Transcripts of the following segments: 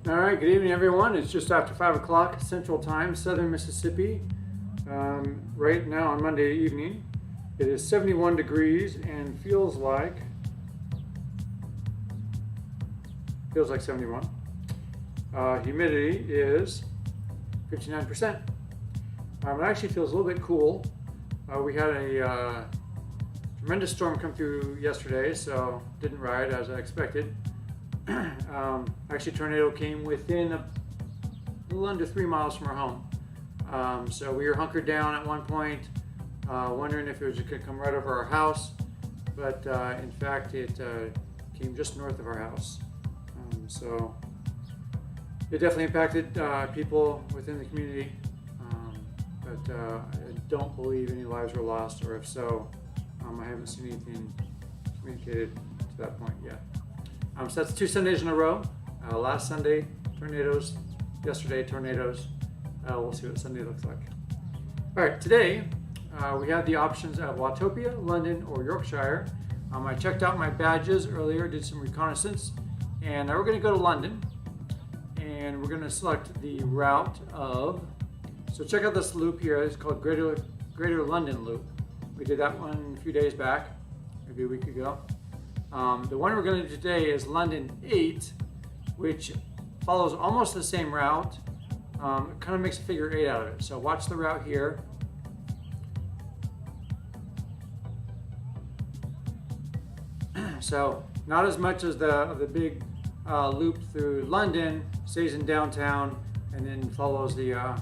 All right, good evening, everyone. It's just after 5 o'clock Central Time, Southern Mississippi. Right now on Monday evening, it is 71 degrees and feels like 71. Humidity is 59%. It actually feels a little bit cool. We had a tremendous storm come through yesterday, so didn't ride as I expected. Actually, tornado came within a little under 3 miles from our home. So we were hunkered down at one point, wondering if it was going to come right over our house, but in fact it came just north of our house. So it definitely impacted people within the community, but I don't believe any lives were lost, or if so, I haven't seen anything communicated to that point yet. So that's 2 Sundays in a row. Last Sunday, tornadoes. Yesterday, tornadoes. We'll see what Sunday looks like. All right, today we have the options of Watopia, London, or Yorkshire. I checked out my badges earlier, did some reconnaissance, and now we're going to go to London, and we're going to select the route of. So check out this loop here. It's called Greater London Loop. We did that one a few days back, maybe a week ago. The one we're going to do today is London 8, which follows almost the same route. It kind of makes a figure 8 out of it. So watch the route here. So not as much as the big loop through London, stays in downtown, and then follows the,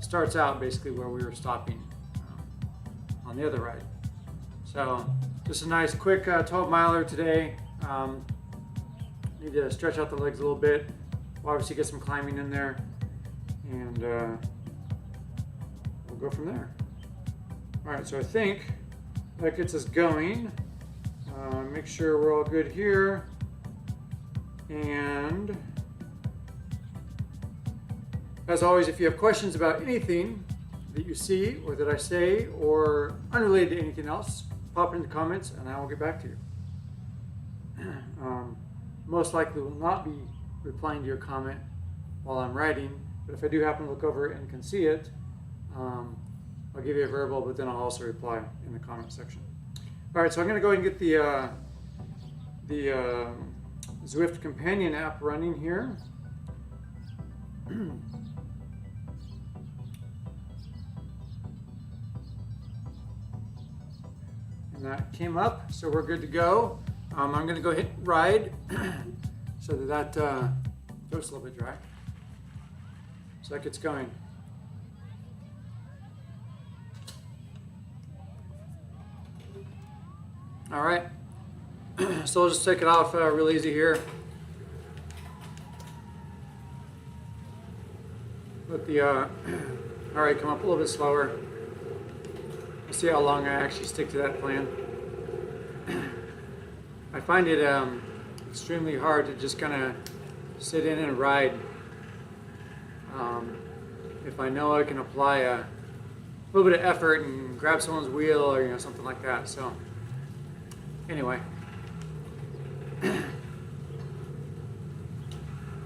starts out basically where we were stopping on the other ride. So just a nice quick 12 miler today. Need to stretch out the legs a little bit. We'll obviously get some climbing in there, and we'll go from there. All right, so I think that gets us going. Make sure we're all good here. And as always, if you have questions about anything that you see or that I say or unrelated to anything else, pop it in the comments and I will get back to you. Most likely will not be replying to your comment while I'm writing, but if I do happen to look over and can see it, I'll give you a verbal, but then I'll also reply in the comment section. All right, so I'm going to go ahead and get the Zwift companion app running here. And that came up, so we're good to go. I'm going to go hit ride so that goes a little bit dry. So that gets going. All right, so we'll just take it off real easy here. Let the all right, come up a little bit slower. We'll see how long I actually stick to that plan. I find it extremely hard to just kind of sit in and ride. If I know I can apply a little bit of effort and grab someone's wheel or something like that. So anyway,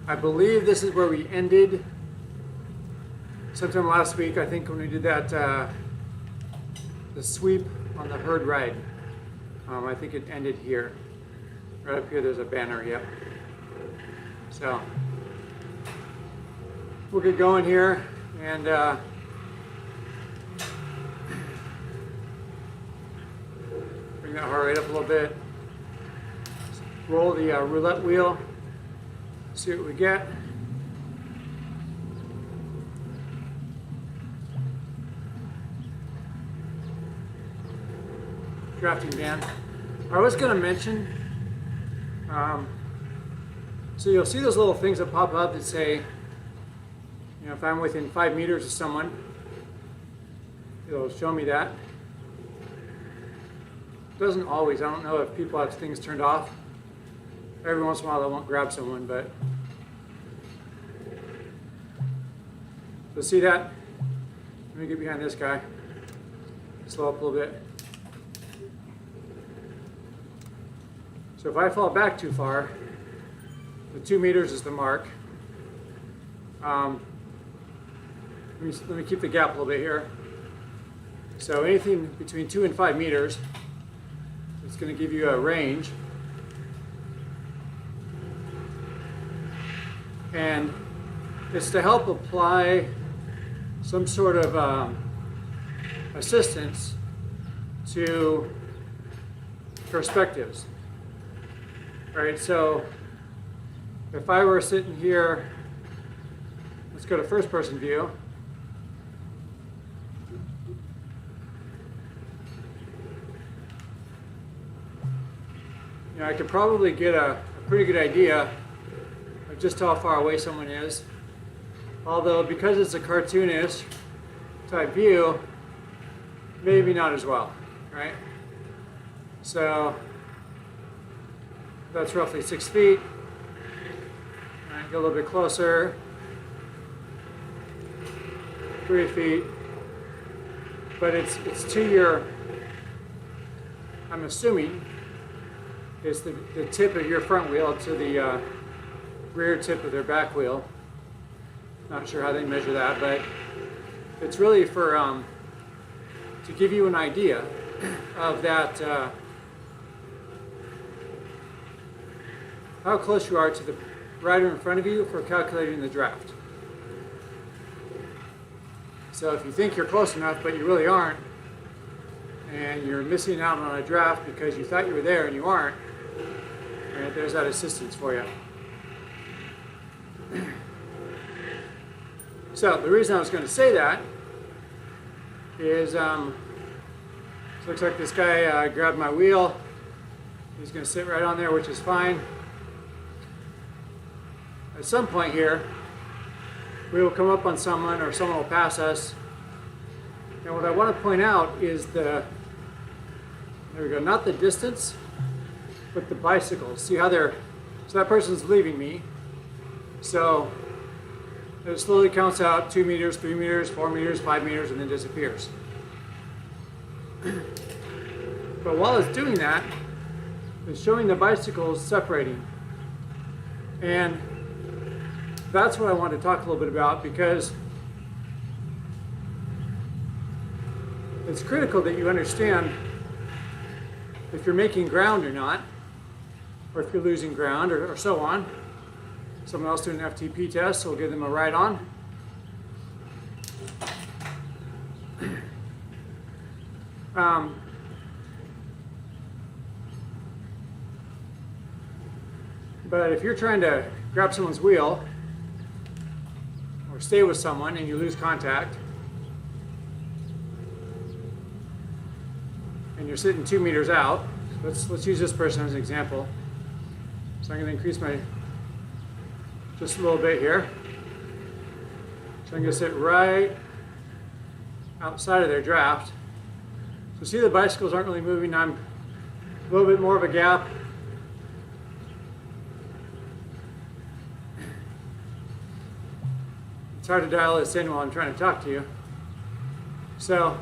I believe this is where we ended sometime last week. I think when we did that the sweep on the herd ride. I think it ended here. Right up here, there's a banner, yep. So we'll get going here, and bring that heart rate up a little bit. Roll the roulette wheel, see what we get. Drafting down. I was going to mention, so you'll see those little things that pop up that say, if I'm within 5 meters of someone, it'll show me that. It doesn't always. I don't know if people have things turned off. Every once in a while, I won't grab someone, but so see that? Let me get behind this guy. Slow up a little bit. So if I fall back too far, The 2 meters is the mark. Let me keep the gap a little bit here. So anything between 2 and 5 meters is going to give you a range. And it's to help apply some sort of assistance to perspectives. All right, so if I were sitting here, let's go to first person view. I could probably get a pretty good idea of just how far away someone is. Although, because it's a cartoonish type view, maybe not as well, right? So that's roughly 6 feet. All right, get a little bit closer. 3 feet. But it's to your, I'm assuming, it's the tip of your front wheel to the rear tip of their back wheel. Not sure how they measure that, but it's really for to give you an idea of that, how close you are to the rider in front of you for calculating the draft. So if you think you're close enough, but you really aren't, and you're missing out on a draft because you thought you were there and you aren't, right, there's that assistance for you. So the reason I was going to say that is, looks like this guy grabbed my wheel. He's going to sit right on there, which is fine. At some point here, we will come up on someone, or someone will pass us. And what I want to point out is there we go, not the distance, but the bicycles. See how so that person's leaving me. So it slowly counts out 2 meters, 3 meters, 4 meters, 5 meters, and then disappears. But while it's doing that, it's showing the bicycles separating. And that's what I want to talk a little bit about, because it's critical that you understand if you're making ground or not, or if you're losing ground, or so on. Someone else doing an FTP test, so we'll give them a ride on. But if you're trying to grab someone's wheel or stay with someone and you lose contact, and you're sitting 2 meters out, let's use this person as an example. So I'm going to increase my just a little bit here. So I'm going to sit right outside of their draft. So see, the bicycles aren't really moving. I'm a little bit more of a gap. It's hard to dial this in while I'm trying to talk to you. So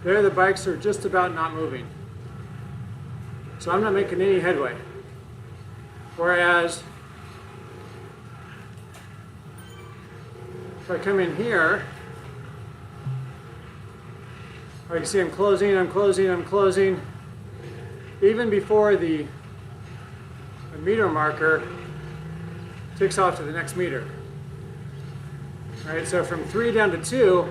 there, the bikes are just about not moving. So I'm not making any headway. Whereas if I come in here, I can see I'm closing, I'm closing, I'm closing. Even before the meter marker ticks off to the next meter. All right, so from 3 down to 2,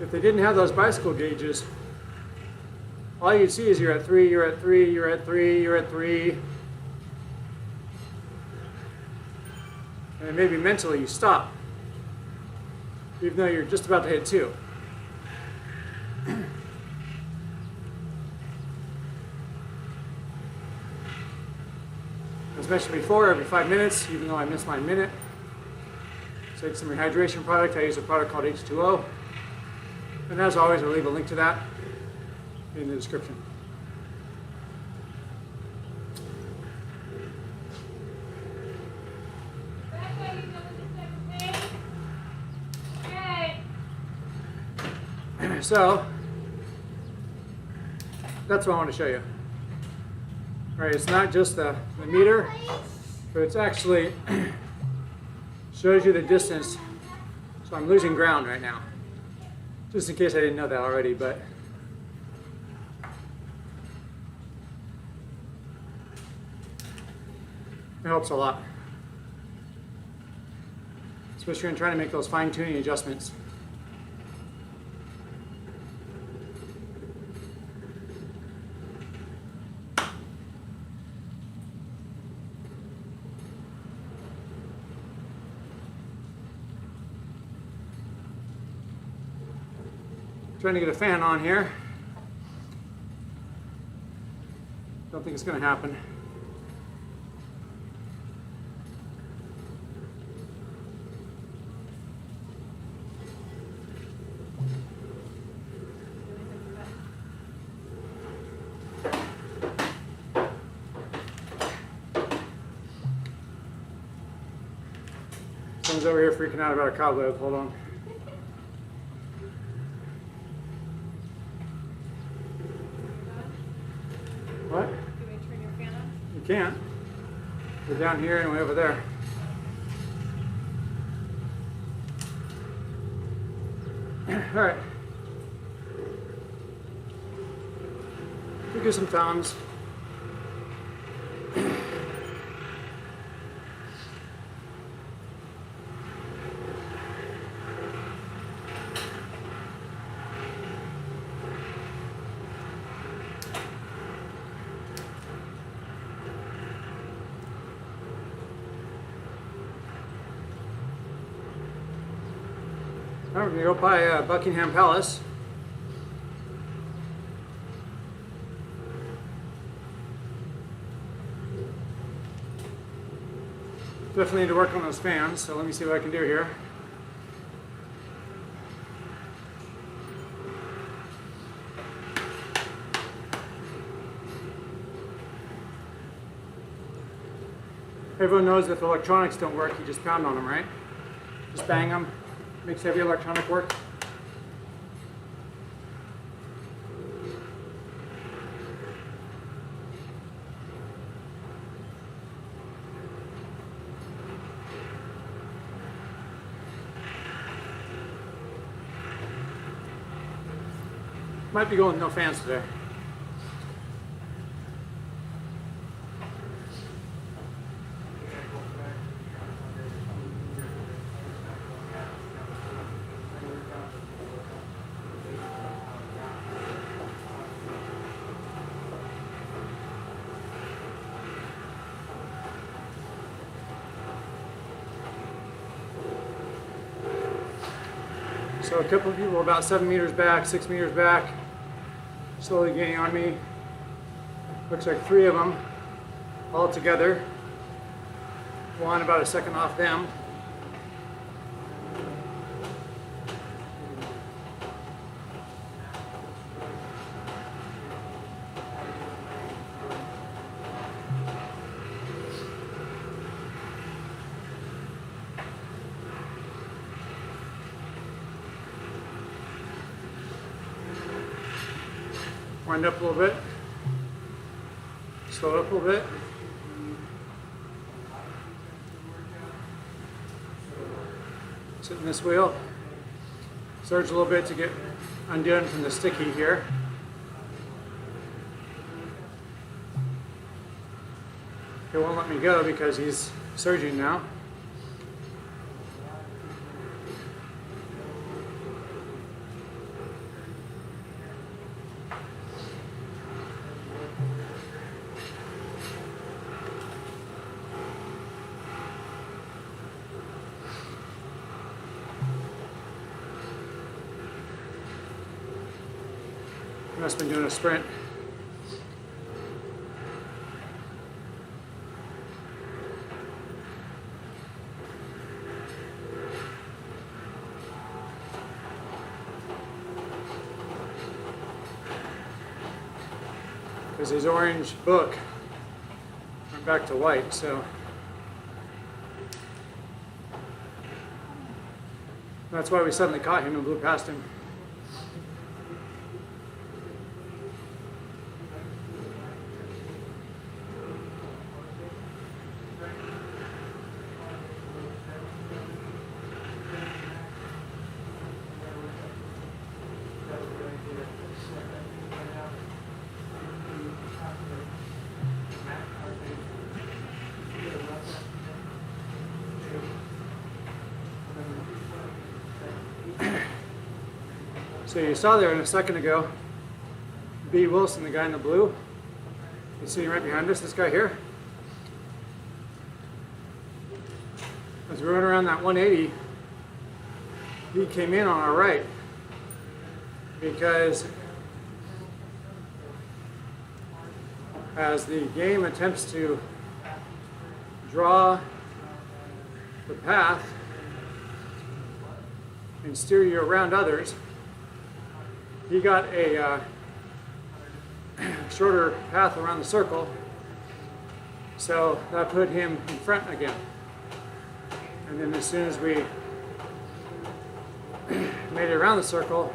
if they didn't have those bicycle gauges, all you'd see is you're at 3, you're at 3, you're at 3, you're at 3. And maybe mentally you stop, even though you're just about to hit 2. As mentioned before, every 5 minutes, even though I missed my minute, take some rehydration product. I use a product called H2O. And as always, I'll leave a link to that in the description. So that's what I want to show you. All right, it's not just the meter, but it's actually shows you the distance. So I'm losing ground right now. Just in case I didn't know that already, but it helps a lot. Especially when trying to make those fine-tuning adjustments. Trying to get a fan on here. Don't think it's going to happen. Someone's over here freaking out about a cobweb. Hold on. What? Can we turn your fan on? You can't. We're down here and way over there. All right. We'll do some thumbs. We're going to go by Buckingham Palace. Definitely need to work on those fans, so let me see what I can do here. Everyone knows if electronics don't work, you just pound on them, right? Just bang them. Makes every electronic work. Might be going no fans today. So a couple of people about 7 meters back, 6 meters back, slowly gaining on me. Looks like 3 of them all together. One about a second off them. Wind up a little bit, slow it up a little bit. Sit in this wheel, surge a little bit to get undone from the sticky here. It won't let me go because he's surging now. Must have been doing a sprint. Because his orange book went back to white, so that's why we suddenly caught him and blew past him. So you saw there in a second ago, B. Wilson, the guy in the blue, he's sitting right behind us, this guy here. As we went around that 180, he came in on our right because as the game attempts to draw the path and steer you around others, he got a shorter path around the circle, so that put him in front again. And then as soon as we made it around the circle,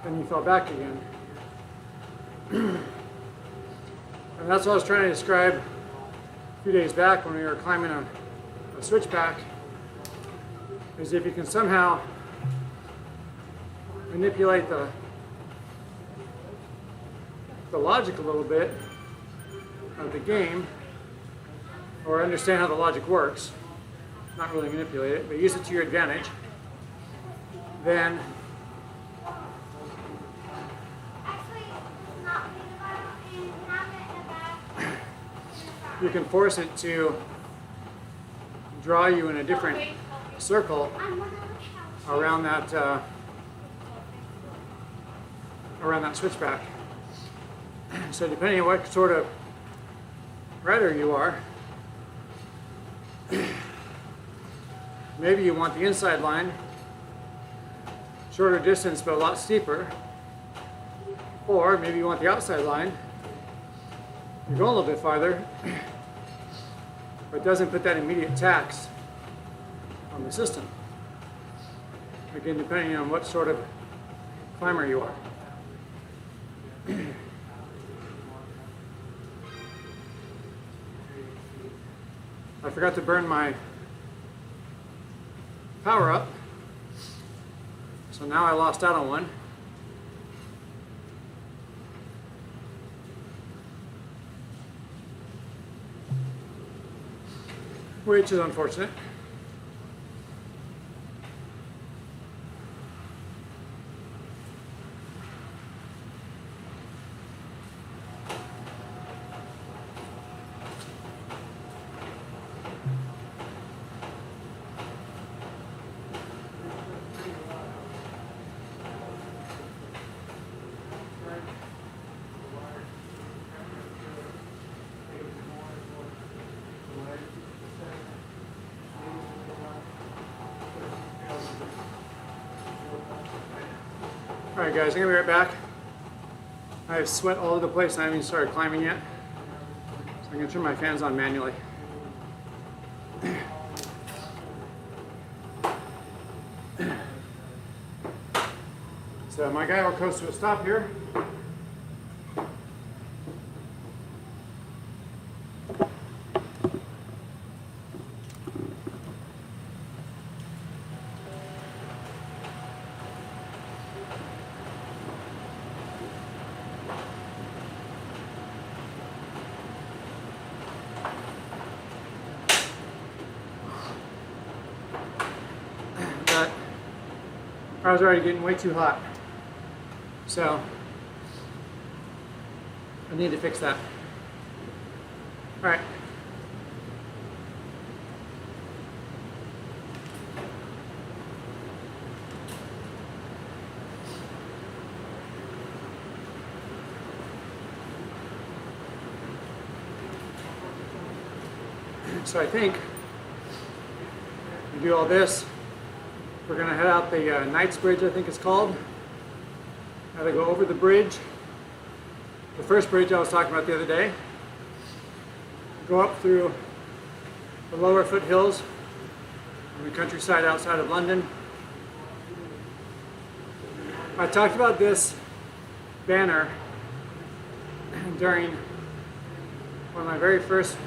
then he fell back again. And that's what I was trying to describe a few days back when we were climbing a switchback, is if you can somehow manipulate the logic a little bit of the game, or understand how the logic works, not really manipulate it, but use it to your advantage, then you can force it to draw you in a different circle around that switchback. So depending on what sort of rider you are, maybe you want the inside line, shorter distance but a lot steeper, or maybe you want the outside line, you're going a little bit farther, but doesn't put that immediate tax on the system. Again, depending on what sort of climber you are. I forgot to burn my power up, so now I lost out on one. Which is unfortunate. Alright guys, I'm going to be right back. I have sweat all over the place and I haven't even started climbing yet. So I'm going to turn my fans on manually. So my guy will coast to a stop here. I was already getting way too hot, so I need to fix that. All right. So I think we do all this. We're going to head out the Knights Bridge, I think it's called. Got to go over the bridge, the first bridge I was talking about the other day. Go up through the lower foothills on the countryside outside of London. I talked about this banner during one of my very first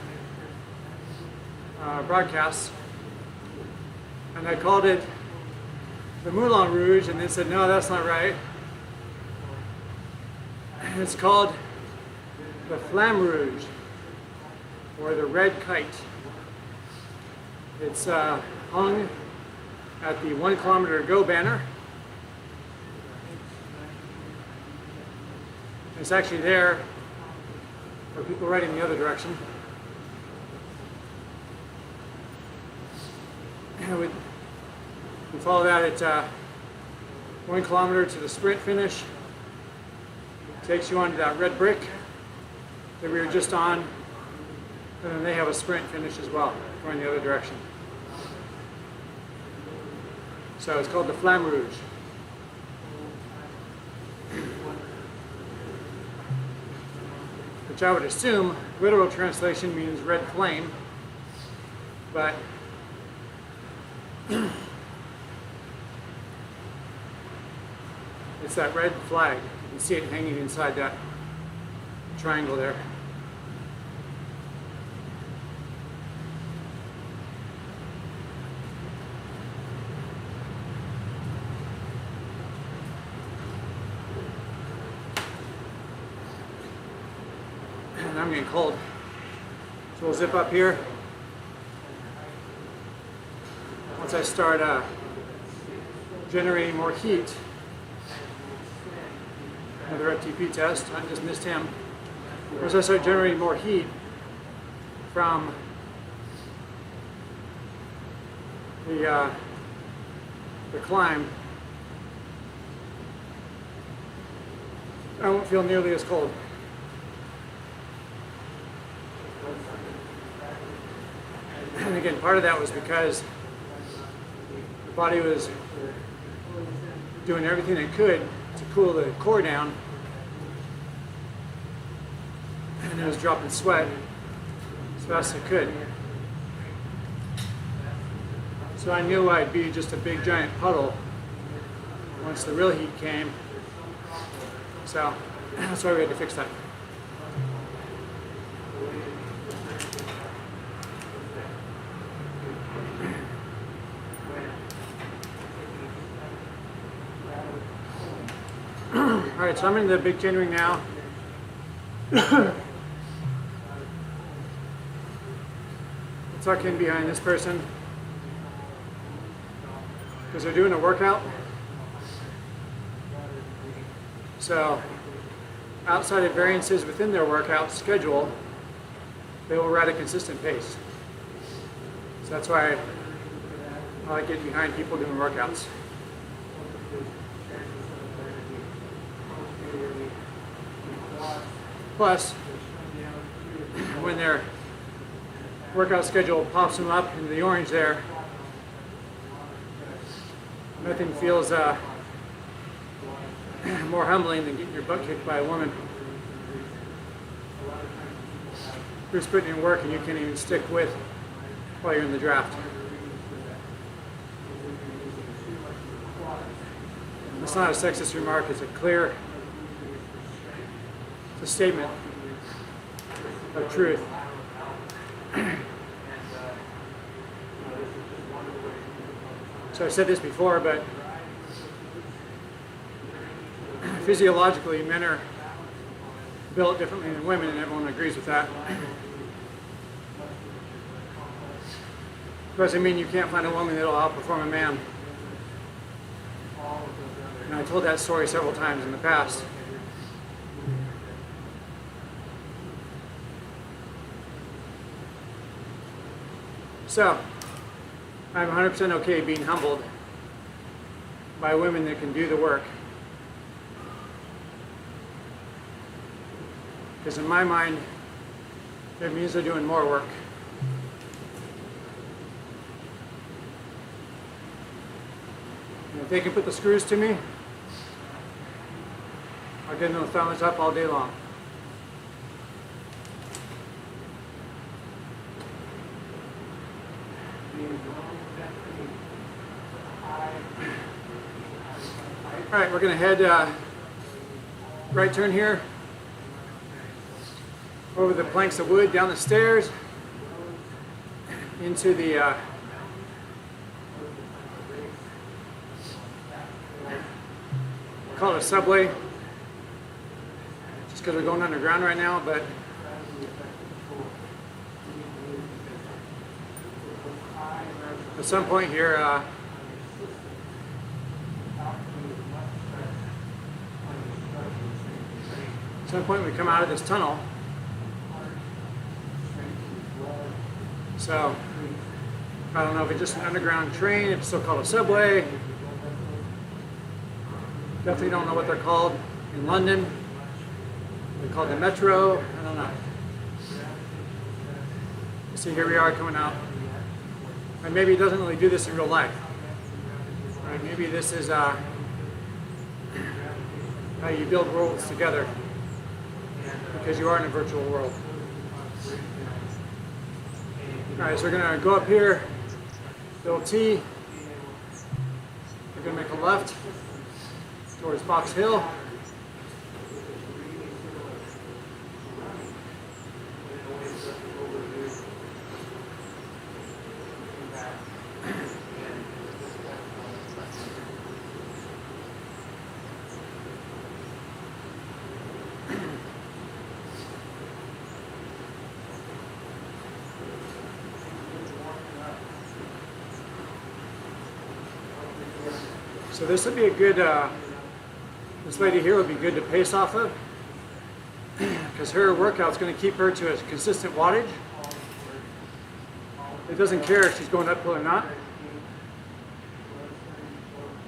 broadcasts, and I called it the Moulin Rouge, and they said, no, that's not right. It's called the Flamme Rouge, or the Red Kite. It's hung at the 1 kilometer go banner It's actually there for people riding the other direction. And we follow that at 1 kilometer to the sprint finish. Takes you onto that red brick that we were just on. And then they have a sprint finish as well, going the other direction. So it's called the Flamme Rouge. Which I would assume, literal translation means red flame, but it's that red flag. You can see it hanging inside that triangle there. And I'm getting cold. So we'll zip up here. Once I start generating more heat, another FTP test, I just missed him. Once I start generating more heat from the climb, I won't feel nearly as cold. And again, part of that was because the body was doing everything it could to cool the core down, and it was dropping sweat as fast as it could. So I knew I'd be just a big giant puddle once the real heat came. So that's why we had to fix that. Alright, so I'm in the big chain ring now. Tuck in behind this person because they're doing a workout. So outside of variances within their workout schedule, they will ride a consistent pace. So that's why I like getting behind people doing workouts. Plus, when their workout schedule pops them up into the orange there, nothing feels more humbling than getting your butt kicked by a woman who's putting in work and you can't even stick with while you're in the draft. It's not a sexist remark, it's a clear statement of truth. So I've said this before, but physiologically men are built differently than women, and everyone agrees with that. Doesn't mean you can't find a woman that'll outperform a man. And I told that story several times in the past. So, I'm 100% okay being humbled by women that can do the work. Because in my mind, it means they're doing more work. And if they can put the screws to me, I'll give them a thumbs up all day long. All right, we're going to head right turn here, over the planks of wood, down the stairs, into the call it a subway, just because we're going underground right now, but at some point here, some point we come out of this tunnel. So I don't know if it's just an underground train, if it's still called a subway. Definitely don't know what they're called in London. They're called the metro. I don't know. See, here we are coming out. And maybe it doesn't really do this in real life. Right? Maybe this is how you build worlds together, because you are in a virtual world. All right, so we're gonna go up here, build T. We're gonna make a left towards Box Hill. So this would be a good, this lady here would be good to pace off of, because her workout's going to keep her to a consistent wattage. It doesn't care if she's going uphill or not,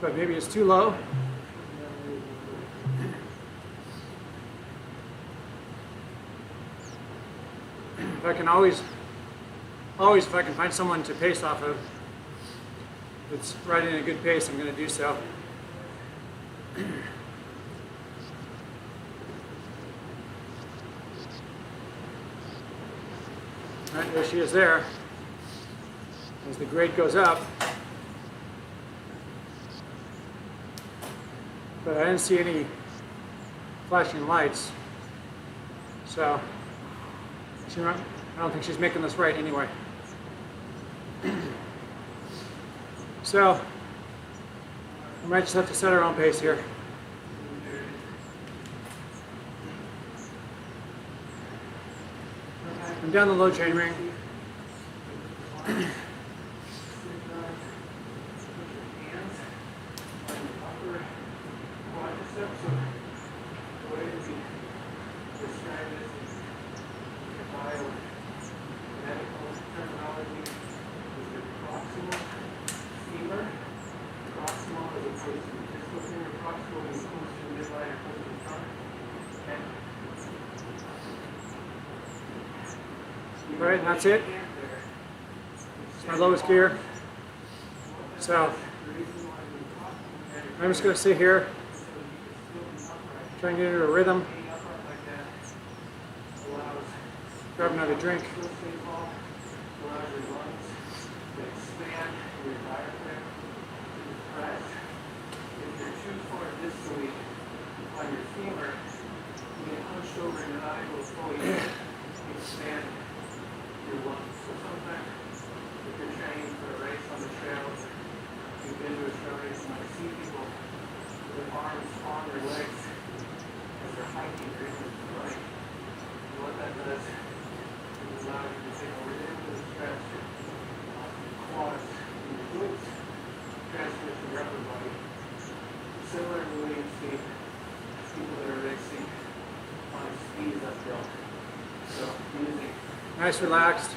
but maybe it's too low. If I can always if I can find someone to pace off of, it's riding at a good pace, I'm going to do so. All right, there she is there. As the grade goes up. But I didn't see any flashing lights. So, I don't think she's making this right anyway. So, we might just have to set our own pace here. I'm down the low chain ring. All right, and that's it. It's my lowest gear. So I'm just going to sit here, try and get into a rhythm. Grab another drink. Nice, relaxed,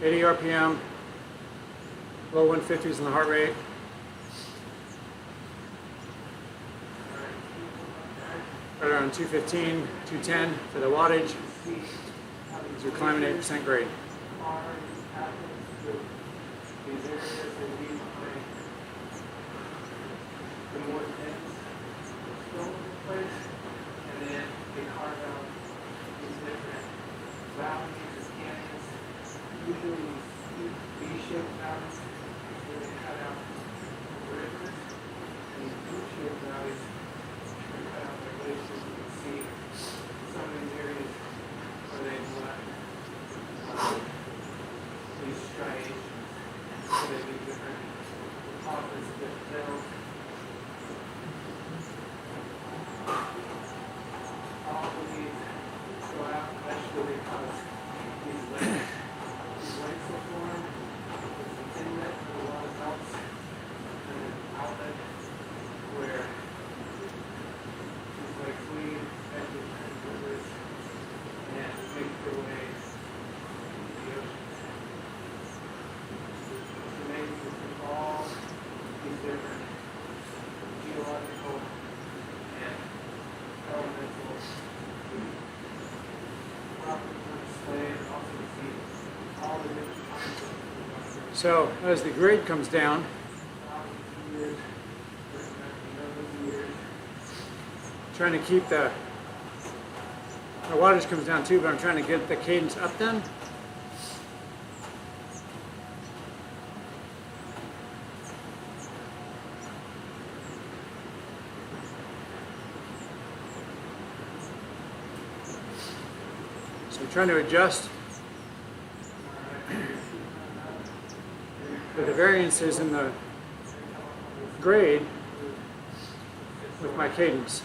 80 RPM, low 150s in the heart rate. Right around 215, 210 for the wattage. As we're climbing 8% grade. So as the grade comes down, trying to keep the wattage comes down too, but I'm trying to get the cadence up then. So I'm trying to adjust the variances in the grade with my cadence.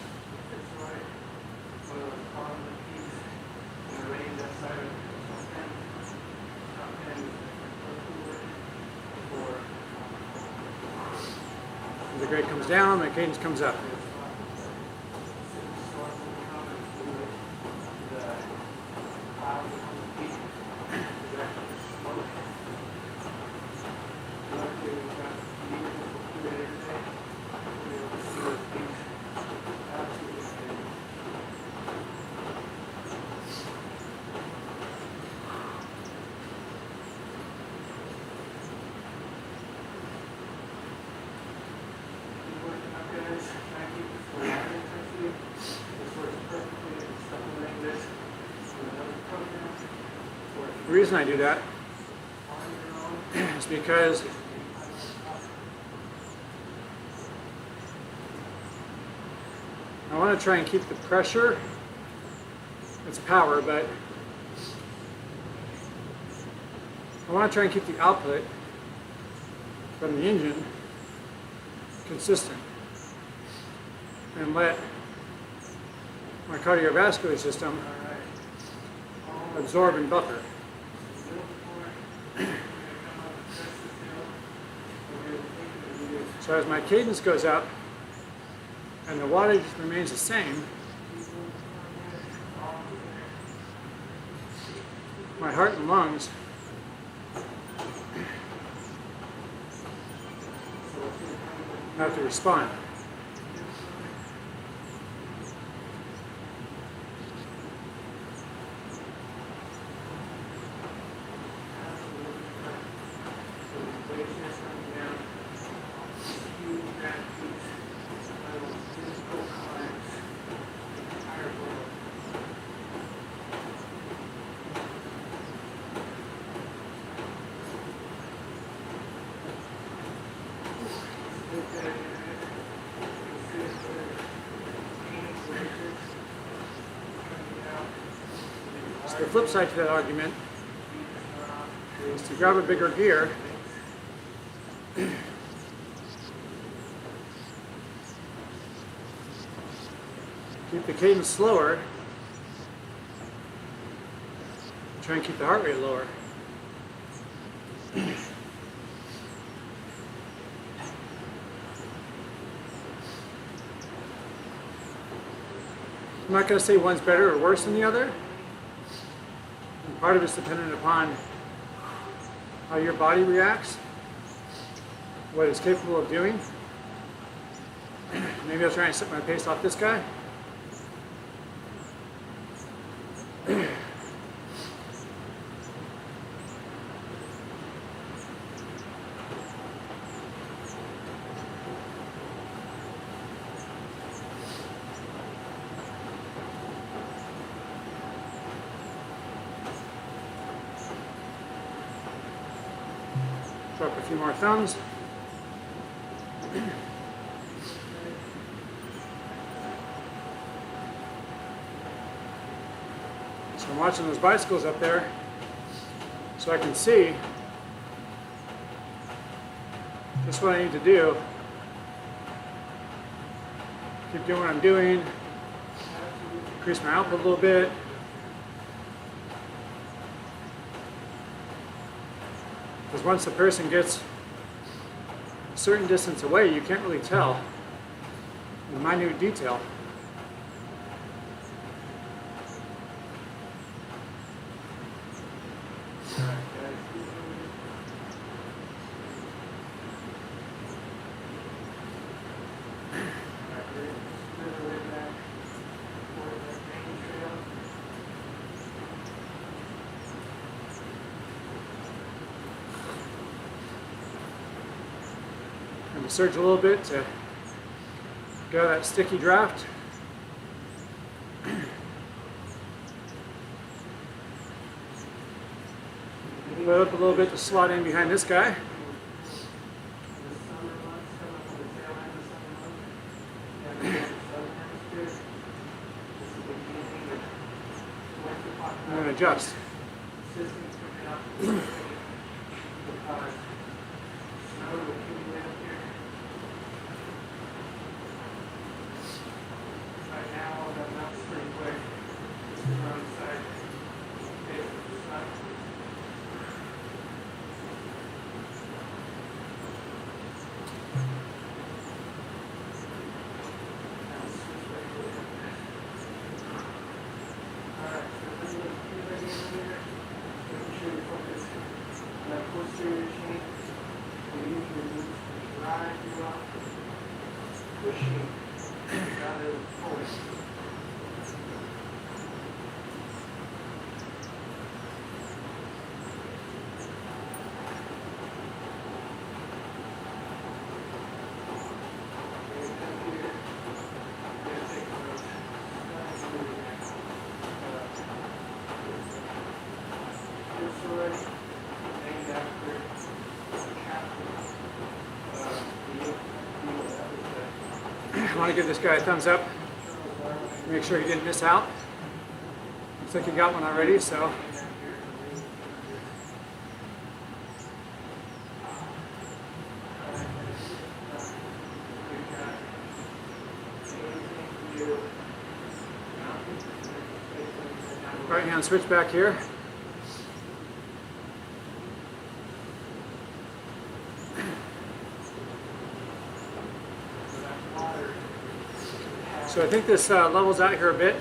As the grade comes down, my cadence comes up. The reason I do that is because I want to try and keep the pressure, it's power, but I want to try and keep the output from the engine consistent and let my cardiovascular system absorb and buffer. So as my cadence goes up and the wattage remains the same, my heart and lungs have to respond. So the flip side to that argument is to grab a bigger gear keep the cadence slower, try and keep the heart rate lower. I'm not going to say one's better or worse than the other. And part of it's dependent upon how your body reacts, what it's capable of doing. Maybe I'll try and set my pace off this guy. Drop a few more thumbs. So I'm watching those bicycles up there so I can see just what I need to do. Keep doing what I'm doing. Increase my output a little bit. Because once the person gets a certain distance away, you can't really tell the minute detail. surge a little bit to get out that sticky draft. Load up a little bit to slot in behind this guy. And adjust. I want to give this guy a thumbs up. Make sure he didn't miss out. Looks like he got one already, so. Right hand switch back here. So I think this levels out here a bit.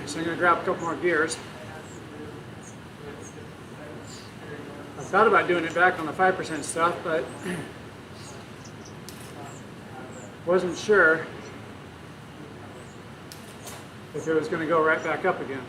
So I'm going to grab a couple more gears. I thought about doing it back on the 5% stuff, but wasn't sure if it was going to go right back up again.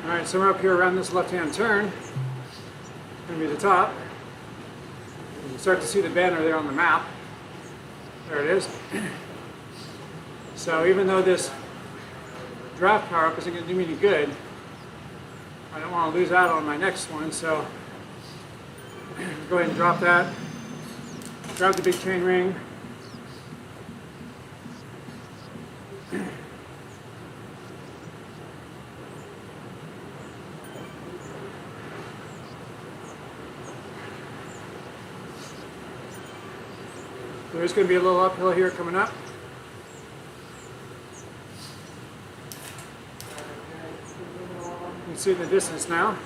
Alright, so we're up here around this left-hand turn. It's going to be the top. You can start to see the banner there on the map. There it is. So even though this draft power up isn't going to do me any good, I don't want to lose out on my next one, so go ahead and drop that. Grab the big chain ring. There's going to be a little uphill here coming up. You can see it in the distance now.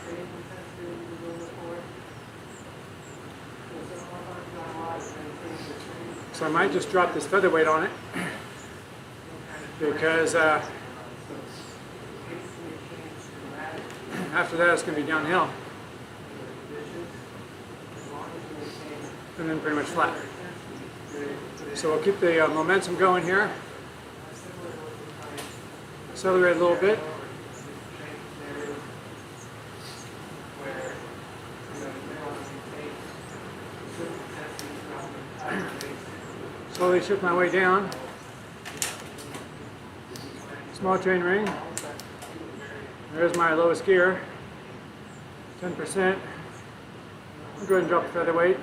So I might just drop this featherweight on it because after that it's going to be downhill and then pretty much flat. So we'll keep the momentum going here. Accelerate a little bit. Slowly shift my way down. Small chain ring. There's my lowest gear. 10%. I'll go ahead and drop the featherweight.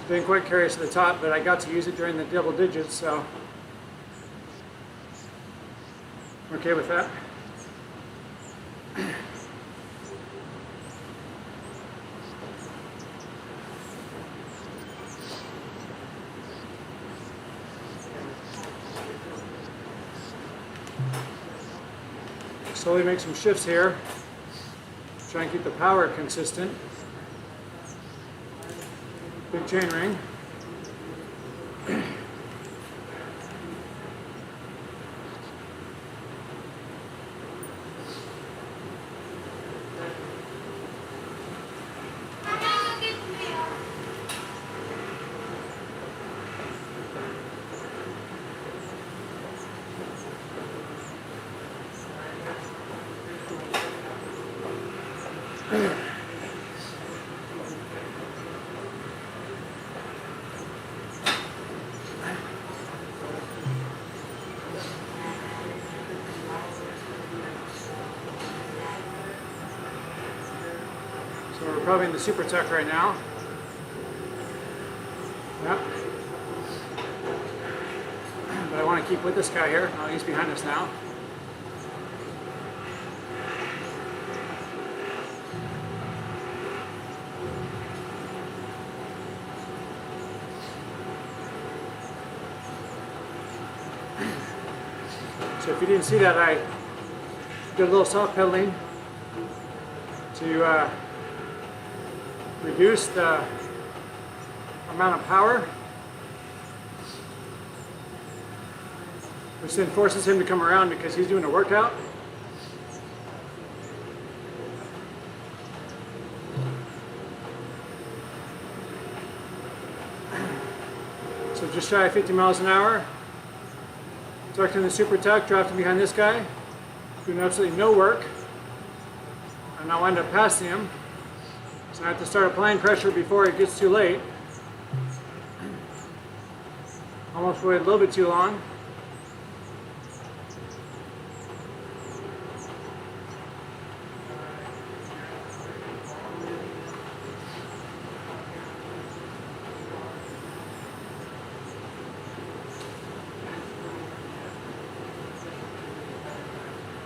Didn't quite carry us to the top, but I got to use it during the double digits, so we're Okay with that? Slowly make some shifts here. Try and keep the power consistent. Big chain ring. So we're probably in the super tuck right now. Yep. But I want to keep with this guy here. Oh, he's behind us now. So if you didn't see that, I did a little soft pedaling to reduce the amount of power, which then forces him to come around because he's doing a workout. So just shy of 50 miles an hour. Tucked in the super tuck, dropped him behind this guy, doing absolutely no work. And I'll wind up passing him. So I have to start applying pressure before it gets too late. Almost waited a little bit too long.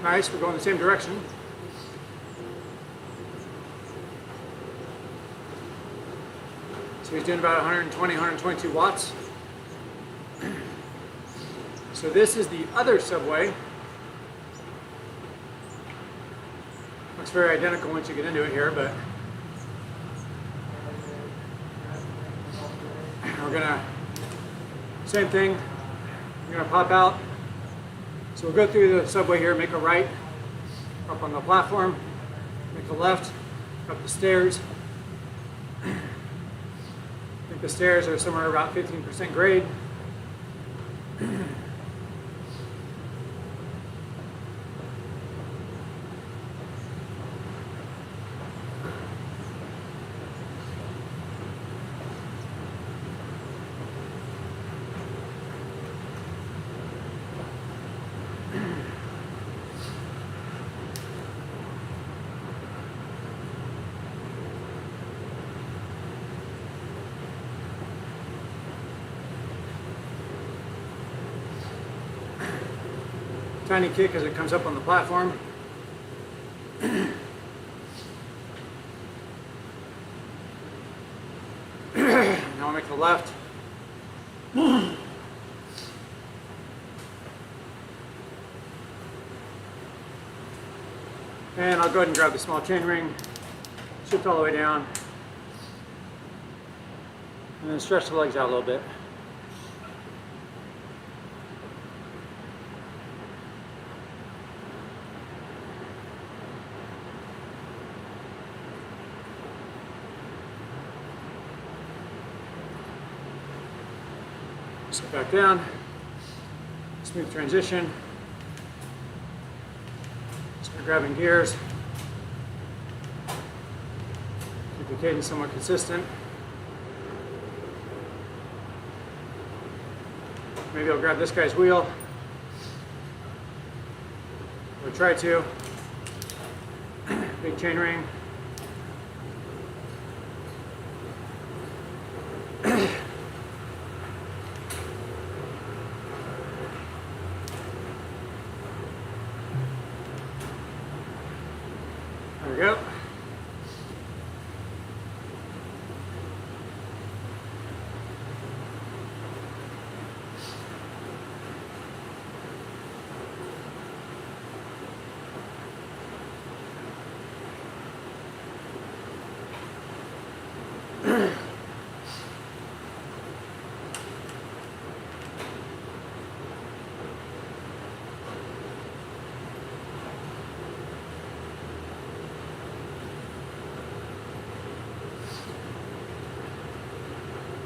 Nice, we're going the same direction. So he's doing about 120, 122 watts. So this is the other subway. Looks very identical once you get into it here, but we're gonna, same thing, we're gonna pop out. So we'll go through the subway here, make a right, up on the platform, make a left, up the stairs. I think the stairs are somewhere about 15% grade. Tiny kick as it comes up on the platform. Now I'll make the left. And I'll go ahead and grab the small chain ring, shift all the way down, and then stretch the legs out a little bit. Sit back down, smooth transition. Start grabbing gears. Keep the cadence somewhat consistent. Maybe I'll grab this guy's wheel. We'll try to. Big chain ring. go.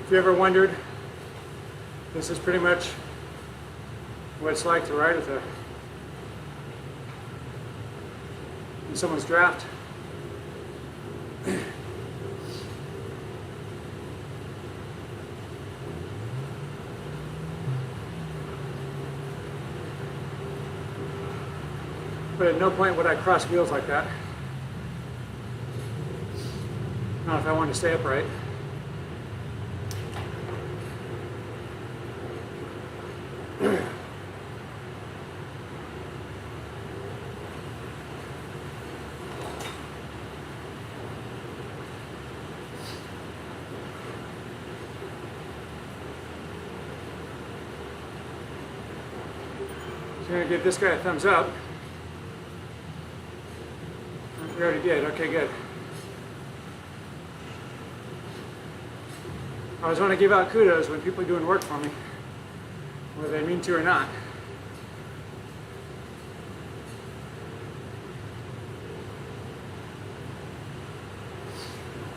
If you ever wondered, this is pretty much what it's like to ride with in someone's draft. But at no point would I cross wheels like that. Not if I wanted to stay upright. So I'm going to give this guy a thumbs up. We already did. Okay, good. I always want to give out kudos when people are doing work for me, whether they mean to or not.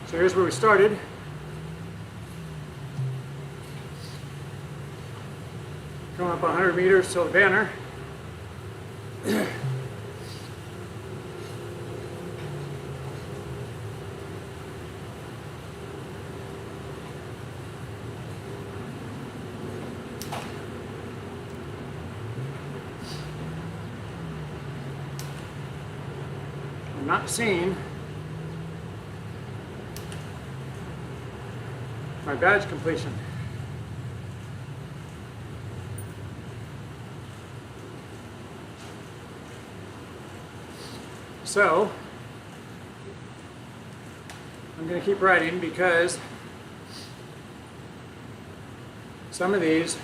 So here's where we started. Going up 100 meters till the banner. I'm not seeing my badge completion. So I'm going to keep riding because some of these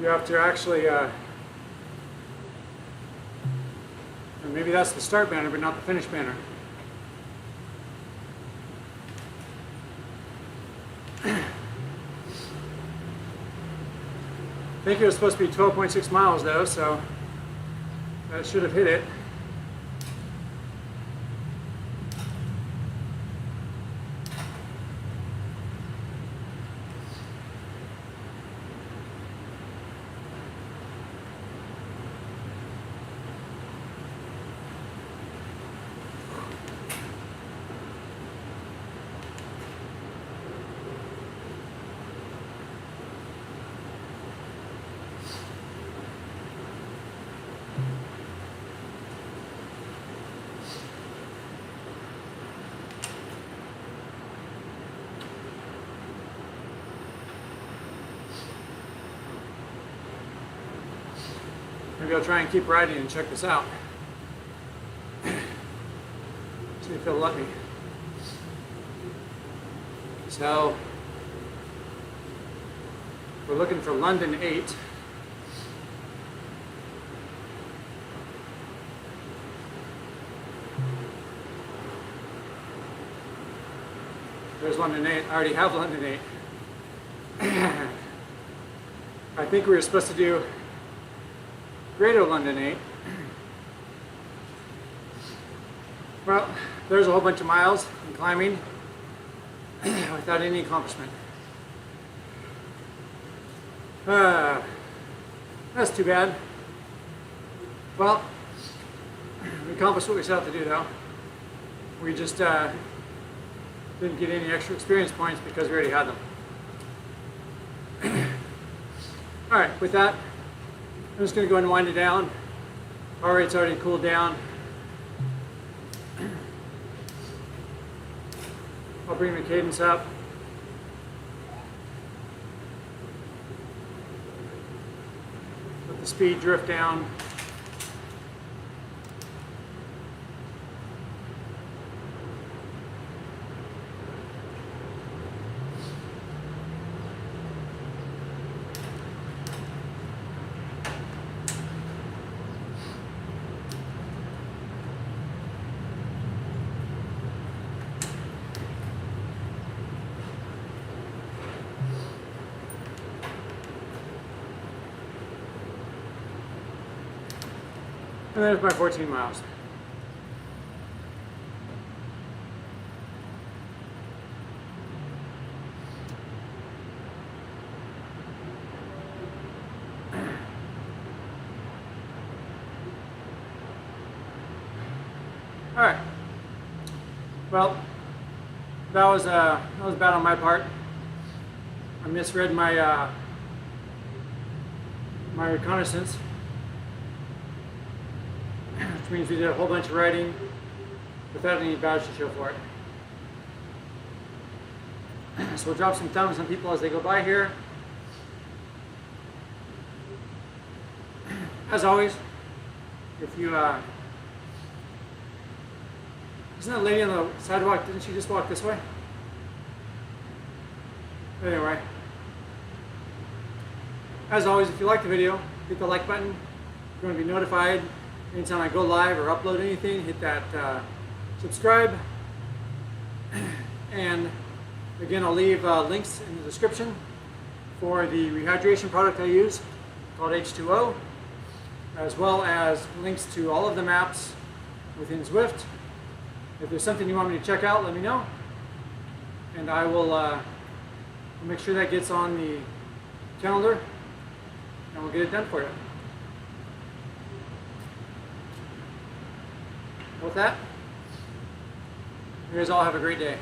you have to actually and maybe that's the start banner but not the finish banner. I think it was supposed to be 12.6 miles though, so that should have hit it. Maybe I'll try and keep riding and check this out. See if it'll let me. So, we're looking for London 8. There's London 8. I already have London 8. I think we were supposed to do Greater London 8. Well, there's a whole bunch of miles in climbing without any accomplishment. That's too bad. Well, we accomplished what we set out to do though. We just didn't get any extra experience points because we already had them. Alright, with that, I'm just going to go and wind it down. Heart rate's already cooled down. I'll bring the cadence up. Let the speed drift down. And there's my 14 miles. All right. Well, that was bad on my part. I misread my my reconnaissance, which means we did a whole bunch of riding without any badge to show for it. So we'll drop some thumbs on people as they go by here. As always, if you isn't that lady on the sidewalk, didn't she just walk this way? Anyway, as always, if you like the video, hit the like button. If you want to be notified anytime I go live or upload anything, hit that subscribe. And again, I'll leave links in the description for the rehydration product I use called H2O, as well as links to all of the maps within Zwift. If there's something you want me to check out, let me know, and I will make sure that gets on the calendar, and we'll get it done for you. With that, you guys all have a great day.